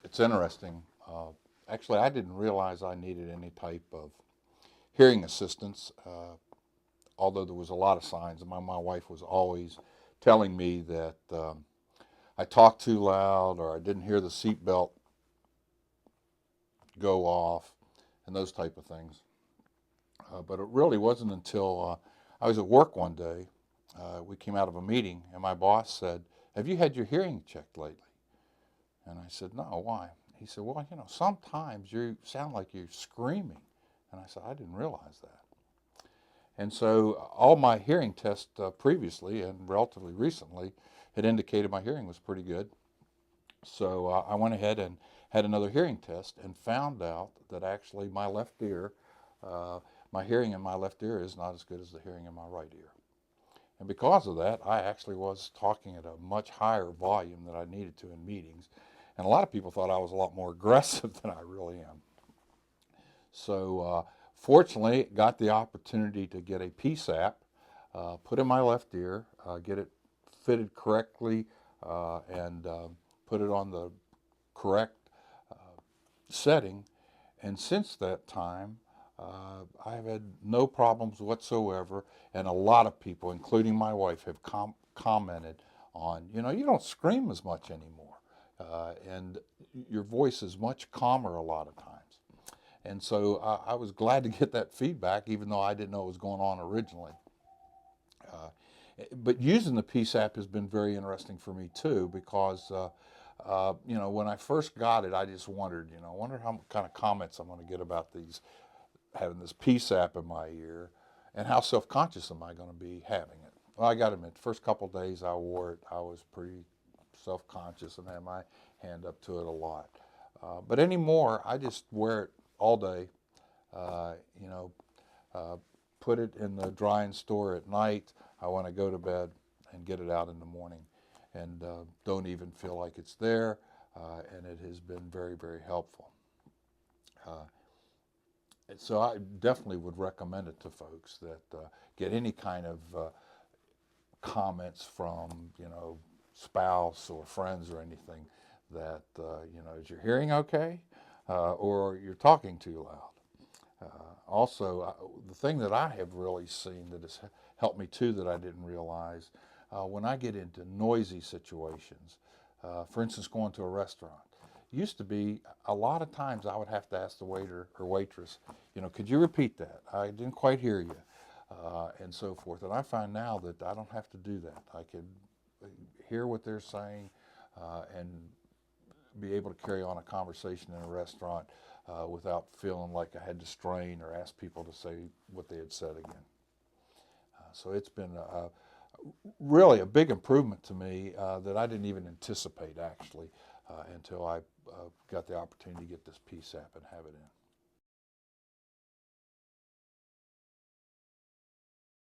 It's interesting. Actually, I didn't realize I needed any type of hearing assistance, although there was a lot of signs. My wife was always telling me that I talked too loud or I didn't hear the seatbelt go off and those type of things. But it really wasn't until I was at work one day. We came out of a meeting and my boss said, "Have you had your hearing checked lately?" And I said, "No, why?" He said, "Well, sometimes you sound like you're screaming." And I said, "I didn't realize that." And so all my hearing tests previously and relatively recently had indicated my hearing was pretty good. So I went ahead and had another hearing test and found out that actually my left ear, my hearing in my left ear is not as good as the hearing in my right ear. And because of that, I actually was talking at a much higher volume than I needed to in meetings. And a lot of people thought I was a lot more aggressive than I really am. So fortunately, got the opportunity to get a PSAP put in my left ear, get it fitted correctly, and put it on the correct setting. And since that time, I've had no problems whatsoever, and a lot of people, including my wife, have commented on, you don't scream as much anymore, and your voice is much calmer a lot of times. And so I was glad to get that feedback, even though I didn't know what was going on originally. But using the PSAP has been very interesting for me too, because when I first got it, I just wondered, I wonder how kind of comments I'm going to get about having this PSAP in my ear, and how self-conscious am I going to be having it. Well, I got to admit, the first couple of days I wore it, I was pretty self-conscious and had my hand up to it a lot. But anymore, I just wear it all day. Uh, you know, put it in the drying store at night. I want to go to bed and get it out in the morning, and don't even feel like it's there. And it has been very, very helpful. So I definitely would recommend it to folks that get any kind of comments from, spouse or friends or anything that, is your hearing okay? Or you're talking too loud. Also, the thing that I have really seen that has helped me too that I didn't realize, when I get into noisy situations, for instance, going to a restaurant, used to be a lot of times I would have to ask the waiter or waitress, could you repeat that? I didn't quite hear you, and so forth. And I find now that I don't have to do that. I can hear what they're saying and be able to carry on a conversation in a restaurant without feeling like I had to strain or ask people to say what they had said again. So it's been really a big improvement to me that I didn't even anticipate actually until I got the opportunity to get this PSAP and have it in.